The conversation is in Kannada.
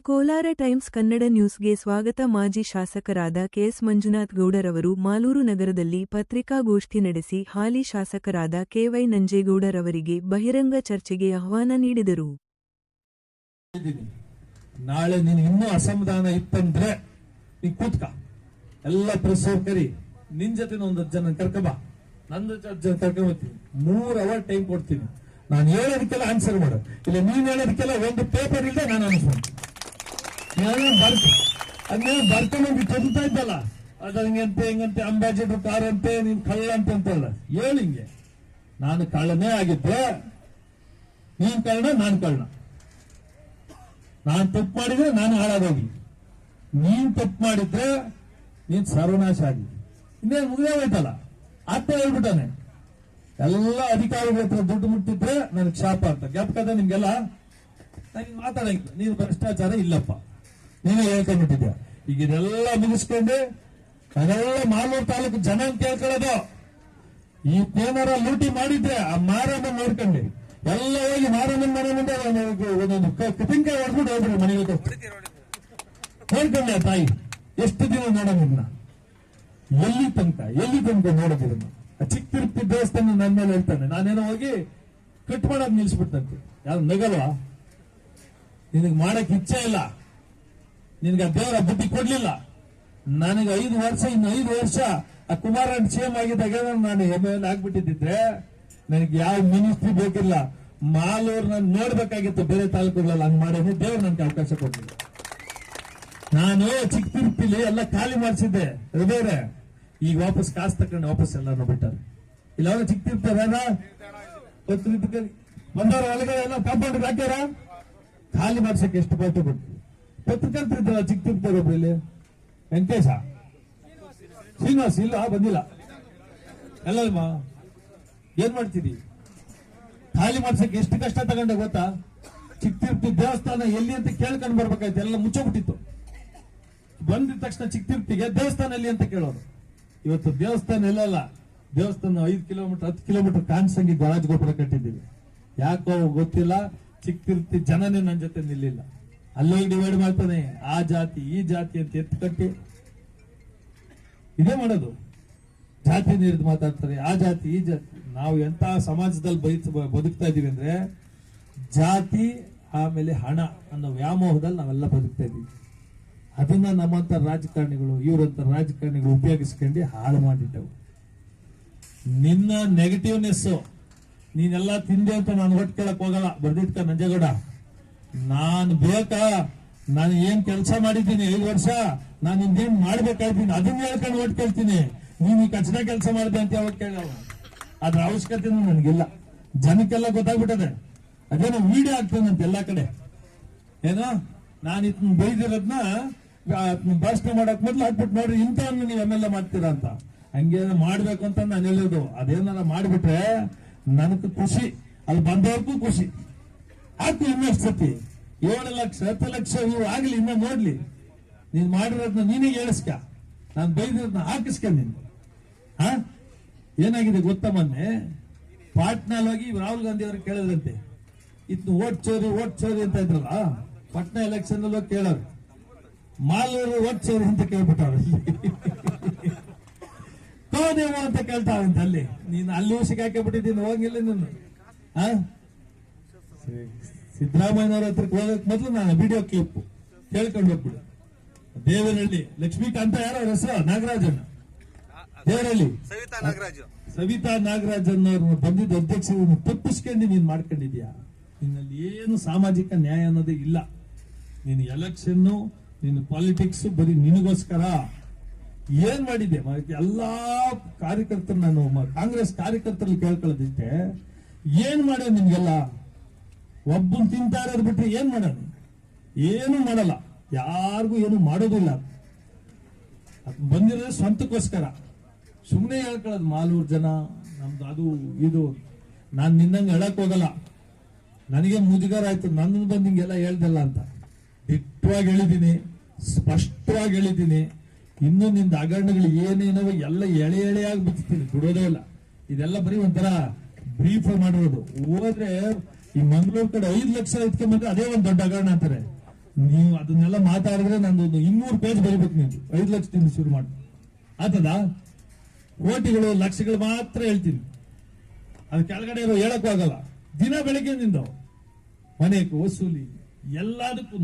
ಕೋಲಾರ ಟೈಮ್ಸ್ ಕನ್ನಡ ನ್ಯೂಸ್ಗೆ ಸ್ವಾಗತ. ಮಾಜಿ ಶಾಸಕರಾದ ಕೆಎಸ್ ಮಂಜುನಾಥ್ ಗೌಡರವರು ಮಾಲೂರು ನಗರದಲ್ಲಿ ಪತ್ರಿಕಾಗೋಷ್ಠಿ ನಡೆಸಿ ಹಾಲಿ ಶಾಸಕರಾದ ಕೆವೈ ನಂಜೇಗೌಡರವರಿಗೆ ಬಹಿರಂಗ ಚರ್ಚೆಗೆ ಆಹ್ವಾನ ನೀಡಿದರು. ನಾಳೆ ನೀನು ಇನ್ನೂ ಅಸಮಾಧಾನ ಇತ್ತಂದ್ರೆ ನೀ ಕೂತ್ಕ, ಎಲ್ಲ ಪ್ರೆಸ್ ಕರಿ, ನಿನ್ ಜೊತೆ ಒಂದು ಜನ ಕರ್ಕಬಾ, ನಂದು ಜನ ಕರ್ಕೊಂಡ್ಬರ್ತೀನಿ. 3 ಅವರ್ ಟೈಮ್ ಕೊಡ್ತೀನಿ. ನಾನು ಹೇಳೋದಕ್ಕೆಲ್ಲ ಆನ್ಸರ್ ಮಾಡು, ಇಲ್ಲ ನೀನ್ ಹೇಳೋದಕ್ಕೆಲ್ಲ ಒಂದು ಪೇಪರ್ ಇಲ್ಲದೆ ನಾನು ಆನ್ಸರ್ ಅದನ್ನೇ ಬರ್ಕೊಂಡು ತೊಂತಾ ಇದ್ದಲ್ಲ, ಅದು ಹಂಗಂತೆ ಹಿಂಗಂತೆ, ಅಂಬಾಸಿಡರ್ ಕಾರ್ ಅಂತೆ, ನೀನ್ ಕಳ್ಳ ಅಂತಲ್ಲ ಹೇಳಿ. ಹಿಂಗೆ ನಾನು ಕಳ್ಳನೇ ಆಗಿದ್ದೆ, ನೀನ್ ಕಳ್ಳ, ನಾನು ಕಳ್ಳ. ನಾನು ತಪ್ಪು ಮಾಡಿದ್ರೆ ನಾನು ಹಾಳಾಗೋಗಿ, ನೀನ್ ತಪ್ಪು ಮಾಡಿದ್ರೆ ನೀನ್ ಸರ್ವನಾಶ ಆಗಿ. ಇನ್ನೇನು ಮುಗಿದೇ ಹೋಯ್ತಲ್ಲ, ಆತ ಹೇಳ್ಬಿಟ್ಟಾನೆ. ಎಲ್ಲ ಅಧಿಕಾರಿಗಳ ಹತ್ರ ದುಡ್ಡು ಮುಟ್ಟಿದ್ರೆ ನನಗೆ ಶಾಪ ಅಂತ ಜ್ಞಾಪಕದ ನಿಮ್ಗೆಲ್ಲ. ನನಗೆ ಮಾತಾಡಂಗಿಲ್ಲ, ನೀನು ಭ್ರಷ್ಟಾಚಾರ ಇಲ್ಲಪ್ಪ, ನೀನೇ ಹೇಳ್ಕೊಂಡ್ಬಿಟ್ಟಿದ್ಯಾ. ಈಗ ಇದೆಲ್ಲ ಮುಗಿಸ್ಕೊಂಡು ಅದೆಲ್ಲ ಮಾಲೂರು ತಾಲೂಕು ಜನ ಅಂತ ಹೇಳ್ಕೊಳ್ಳೋದು. ಈ ಏನಾರ ಲೂಟಿ ಮಾಡಿದ್ರೆ ಆ ಮಾರಮ್ಮ ನೋಡ್ಕೊಂಡೆ ಎಲ್ಲ ಹೋಗಿ ಮಾರಮ್ಮನ ಮನೆ ಮುಂದೆ ಒಂದೊಂದು ಕಪಿಂಕಾಯಿ ಹೊಡ್ಬಿಟ್ಟು ಹೋಗ್ಬಿಡ್ರಿ ಮನೆಗೆ ನೋಡ್ಕೊಂಡೆ. ತಾಯಿ ಎಷ್ಟು ದಿನ ನೋಡೋಣ, ಎಲ್ಲಿ ತನಕ ನೋಡೋದಿಲ್ಲ. ಚಿಕ್ಕ ತಿರುಪತಿ ದೇವಸ್ಥಾನ ನನ್ನ ಮೇಲೆ ಹೇಳ್ತಾನೆ, ನಾನೇನೋ ಹೋಗಿ ಕಟ್ ಮಾಡೋದು ನಿಲ್ಸ್ಬಿಟ್ಟಂತೆ. ಯಾರು ನಗಲ್ವಾ? ನಿನಗೆ ಮಾಡಕ್ ಇಚ್ಛೆ ಇಲ್ಲ, ನಿನಗೆ ಆ ದೇವರ ಬುದ್ಧಿ ಕೊಡ್ಲಿಲ್ಲ. ನನಗೆ 5 ವರ್ಷ, ಇನ್ನು 5 ವರ್ಷ ಆ ಕುಮಾರಣ್ಣ ಸಿಎಂ ಆಗಿದ್ದಾಗ ನಾನು MLA ಆಗ್ಬಿಟ್ಟಿದ್ರೆ ನನಗೆ ಯಾವ ಮಿನಿಸ್ಟ್ರಿ ಬೇಕಿಲ್ಲ. ಮಾಲೂರು ನಾನು ನೋಡ್ಬೇಕಾಗಿತ್ತು, ಬೇರೆ ತಾಲೂಕುಗಳಲ್ಲಿ ಹಂಗ್ ಮಾಡೇನೆ. ದೇವ್ರು ನನಗೆ ಅವಕಾಶ ಕೊಟ್ಟಿಲ್ಲ. ನಾನು ಚಿಕ್ಕ ತಿರುಪತಿಲಿ ಎಲ್ಲ ಖಾಲಿ ಮಾಡಿಸಿದ್ದೆ ಬೇರೆ. ಈಗ ವಾಪಸ್ ಕಾಸು ತಕೊಂಡು ವಾಪಸ್ ಎಲ್ಲಾರು ಬಿಟ್ಟಾರೆ. ಇಲ್ಲ ಅವ್ರ ಚಿಕ್ಕ ತಿರುಪ್ತಾರ ಬಂದವ್ರ ಒಳಗಡೆ ಎಲ್ಲ ಕಾಂಪೌಂಡ್ ಹಾಕ್ಯಾರ. ಖಾಲಿ ಮಾಡ್ಸಕ್ಕೆ ಎಷ್ಟು ಪಾಠ ಕೊಟ್ಟು ಪತ್ರಕರ್ತರಿದ್ದಲ್ಲ ಚಿಕ್ಕ ತಿರುಪ್ತಾರ. ಒಬ್ರು ಇಲ್ಲಿ ವೆಂಕಟೇಶ, ಶ್ರೀನಿವಾಸ್ ಇಲ್ಲ ಬಂದಿಲ್ಲ. ಎಲ್ಲಮ್ಮ ಏನ್ ಮಾಡ್ತೀರಿ? ಖಾಲಿ ಮಾಡ್ಸಕ್ಕೆ ಎಷ್ಟು ಕಷ್ಟ ತಗೊಂಡೆ ಗೊತ್ತಾ? ಚಿಕ್ಕ ತಿರುಪತಿ ದೇವಸ್ಥಾನ ಎಲ್ಲಿ ಅಂತ ಕೇಳ್ಕೊಂಡು ಬರ್ಬೇಕಾಯ್ತು, ಎಲ್ಲ ಮುಚ್ಚೋಗ್ಬಿಟ್ಟಿತ್ತು. ಬಂದಿದ ತಕ್ಷಣ ಚಿಕ್ಕ ತಿರುಪತಿಗೆ ದೇವಸ್ಥಾನ ಎಲ್ಲಿ ಅಂತ ಕೇಳೋರು. ಇವತ್ತು ದೇವಸ್ಥಾನ ಎಲ್ಲಲ್ಲ, ದೇವಸ್ಥಾನ 5 ಕಿಲೋಮೀಟರ್ 10 ಕಿಲೋಮೀಟರ್ ಕಾಣಿಸಂಗಿ ಗರಾಜ್ ಗೋಪುರ ಕಟ್ಟಿದ್ದೀವಿ. ಯಾಕೋ ಗೊತ್ತಿಲ್ಲ, ಚಿಕ್ಕ ತಿರುಪತಿ ಜನನೇ ನನ್ನ ಜೊತೆ ನಿಲ್ಲಿಲ್ಲ. ಅಲ್ಲೋಗಿ ಡಿವೈಡ್ ಮಾಡ್ತಾನೆ, ಆ ಜಾತಿ ಈ ಜಾತಿ ಅಂತ ಎತ್ತು ಕಟ್ಟಿ ಇದೇ ಮಾಡೋದು. ಜಾತಿ ನೀರಿದು ಮಾತಾಡ್ತಾರೆ, ಆ ಜಾತಿ ಈ ಜಾತಿ. ನಾವು ಎಂತ ಸಮಾಜದಲ್ಲಿ ಬದುಕ್ತಾ ಇದೀವಿ ಅಂದ್ರೆ ಜಾತಿ ಆಮೇಲೆ ಹಣ ಅನ್ನೋ ವ್ಯಾಮೋಹದಲ್ಲಿ ನಾವೆಲ್ಲ ಬದುಕ್ತಾ ಇದೀವಿ. ಅದನ್ನ ನಮ್ಮಂತ ರಾಜಕಾರಣಿಗಳು, ಇವರಂತ ರಾಜಕಾರಣಿಗಳು ಉಪಯೋಗಿಸ್ಕೊಂಡು ಹಾಳು ಮಾಡಿಟ್ಟವು. ನಿನ್ನ ನೆಗೆಟಿವ್ನೆಸ್ ನೀನೆಲ್ಲ ತಿಂದೆ ಅಂತ ನಾನು ಒಟ್ಟು ಕೇಳಕ್ ಹೋಗಲ್ಲ. ಬರ್ದಿಟ್ಕ ನಂಜೇಗೌಡ, ನಾನು ಬೇಕಾ, ನಾನು ಏನ್ ಕೆಲಸ ಮಾಡಿದ್ದೀನಿ 5 ವರ್ಷ, ನಾನು ಇನ್ನೇನ್ ಮಾಡ್ಬೇಕಾಗ್ತೀನಿ ಅದನ್ನ ಹೇಳ್ಕೊಂಡು ಒಟ್ಟು ಕೇಳ್ತೀನಿ. ನೀನ್ ಈ ಕಚಡ ಕೆಲಸ ಮಾಡಿದೆ ಅಂತ ಯಾವಾಗ ಕೇಳಲ್ಲ. ಅದ್ರ ಅವಶ್ಯಕತೆ ನನಗಿಲ್ಲ. ಜನಕ್ಕೆಲ್ಲ ಗೊತ್ತಾಗ್ಬಿಟ್ಟದೆ. ಅದೇನೋ ವಿಡಿಯೋ ಆಗ್ತದಂತೆ ಎಲ್ಲಾ ಕಡೆ. ಏನೋ ನಾನು ಇದನ್ನ ಬೈದಿರೋದ್ನ ಭಾಷಣ ಮಾಡಕ್ ಮೊದ್ಲು ಹಾಕ್ಬಿಟ್ಟು ನೋಡ್ರಿ ಇಂಥವನ್ನು ನೀವು MLA ಮಾಡ್ತೀರಾ ಅಂತ. ಹಂಗೇನೋ ಮಾಡ್ಬೇಕು ಅಂತ ನಾನು ಹೇಳೋದು. ಅದೇನಾರ ಮಾಡ್ಬಿಟ್ರೆ ನನಗೂ ಖುಷಿ, ಅಲ್ಲಿ ಬಂದವ್ರಿಗೂ ಖುಷಿ. ಹಾಕು ಇನ್ನಷ್ಟು ಸತಿ 7 ಲಕ್ಷ 10 ಲಕ್ಷ ಇವು ಆಗ್ಲಿ, ಇನ್ನ ನೋಡ್ಲಿ. ನೀನ್ ಮಾಡಿರೋದ್ನ ನೀನೇ ಹೇಳಿಸ್ಕ, ನಾನು ಬೈದಿರೋದ್ನ ಹಾಕಿಸ್ಕ ನೀನು. ಏನಾಗಿದೆ ಗೊತ್ತಾ? ಮೊನ್ನೆ ಪಾಟ್ನಲ್ಲಿ ಹೋಗಿ ರಾಹುಲ್ ಗಾಂಧಿ ಅವ್ರಿಗೆ ಕೇಳಿದ್ರಂತೆ, ಇನ್ನು ಓಟ್ ಚೋರಿ ಅಂತ ಇದ್ರಲ್ಲ, ಪಟ್ನಾ ಎಲೆಕ್ಷನ್ ಅಲ್ಲಿ ಹೋಗಿ ಕೇಳೋರು, ಮಾಲೂರು ಓಟ್ ಚೋರಿ ಅಂತ ಕೇಳ್ಬಿಟ್ಟವ್ರು. ಕೋದೇವ ಅಂತ ಕೇಳ್ತಾವಂತ. ಅಲ್ಲಿ ನೀನು ಅಲ್ಲಿ ಸಿಕ್ಕಾಕಿ ಬಿಟ್ಟಿದ್ದೀನಿ, ಹೋಗಿಲ್ಲ ನೀನು. ಸಿದ್ದರಾಮಯ್ಯನವ್ರ ಹತ್ರಕ್ಕೆ ಹೋಗಕ್ ಮೊದಲು ನಾನು ವಿಡಿಯೋ ಕ್ಲಿಪ್ ಕೇಳ್ಕೊಂಡು ಹೋಗ್ಬಿಡು. ದೇವರಹಳ್ಳಿ ಲಕ್ಷ್ಮೀಕಾಂತ, ಯಾರೋ ಅವ್ರ ಹೆಸರು ನಾಗರಾಜನ್, ದೇವರಹಳ್ಳಿ ಸವಿತಾ ನಾಗರಾಜನ್ ಅವ್ರನ್ನ ಬಂದಿದ್ದ ಅಧ್ಯಕ್ಷ ತಪ್ಪಿಸ್ಕೊಂಡು ನೀನ್ ಮಾಡ್ಕೊಂಡಿದ್ಯಾ? ನಿನ್ನಲ್ಲಿ ಏನು ಸಾಮಾಜಿಕ ನ್ಯಾಯ ಅನ್ನೋದೇ ಇಲ್ಲ. ನೀನು ಎಲೆಕ್ಷನ್, ನೀನು ಪಾಲಿಟಿಕ್ಸ್ ಬರೀ ನಿನಗೋಸ್ಕರ ಏನ್ ಮಾಡಿದ್ದೆ? ಎಲ್ಲಾ ಕಾರ್ಯಕರ್ತರು, ನಾನು ಕಾಂಗ್ರೆಸ್ ಕಾರ್ಯಕರ್ತರಲ್ಲಿ ಕೇಳ್ಕೊಳ್ಳೋದಿಷ್ಟೇ, ಏನ್ ಮಾಡೋದು ನಿಮ್ಗೆಲ್ಲ? ಒಬ್ಬನ್ ತಿಂತಾ ಇರೋದು ಬಿಟ್ರೆ ಏನ್ ಮಾಡೋದು? ಏನು ಮಾಡಲ್ಲ, ಯಾರಿಗೂ ಏನು ಮಾಡೋದಿಲ್ಲ. ಬಂದಿರೋದು ಸ್ವಂತಕ್ಕೋಸ್ಕರ. ಸುಮ್ಮನೆ ಹೇಳ್ಕೊಳ್ಳೋದು ಮಾಲೂರು ಜನ ನಮ್ದು ಅದು ಇದು. ನಾನ್ ನಿನ್ನಂಗೆ ಹೇಳಕ್ ಹೋಗಲ್ಲ, ನನಗೆ ಮುಜುಗರ ಆಯ್ತು ನನ್ನ ಬಂದು ಹಿಂಗೆಲ್ಲ ಹೇಳ್ದಲ್ಲ ಅಂತ. ದಿಟ್ಟವಾಗಿ ಹೇಳಿದ್ದೀನಿ, ಸ್ಪಷ್ಟವಾಗಿ ಹೇಳಿದ್ದೀನಿ. ಇನ್ನು ನಿಂದ ಹಗರಣಗಳು ಏನೇನವ ಎಲ್ಲ ಎಳೆಯಾಗಿ ಬಿಡ್ತೀನಿ, ಬಿಡೋದೇ ಇಲ್ಲ. ಇದೆಲ್ಲ ಬರೀ ಒಂಥರ ಬ್ರೀಫ್ ಮಾಡಿರೋದು. ಹೋದ್ರೆ ಈ ಮಂಗಳೂರು ಕಡೆ 5 ಲಕ್ಷ ಇಟ್ಕೊಂಡ್ಬಂದ್ರೆ ಅದೇ ಒಂದು ದೊಡ್ಡ ಹಗರಣ ಅಂತಾರೆ. ನೀವು ಅದನ್ನೆಲ್ಲ ಮಾತಾಡಿದ್ರೆ ನಂದೊಂದು 200 ಪೇಜ್ ಬರೀಬೇಕು. ನೀವು 5 ಲಕ್ಷದಿಂದ ಶುರು ಮಾಡಿ ಆತದ? ಕೋಟಿಗಳು ಲಕ್ಷಗಳು ಮಾತ್ರ ಹೇಳ್ತೀನಿ, ಅದು ಕೆಳಗಡೆ ಇರೋ ಹೇಳಕ್ಕೂ ಆಗಲ್ಲ. ದಿನ ಬೆಳಗ್ಗೆಯಿಂದ ಮನೆಗೆ ವಸೂಲಿ ಎಲ್ಲದಕ್ಕೂ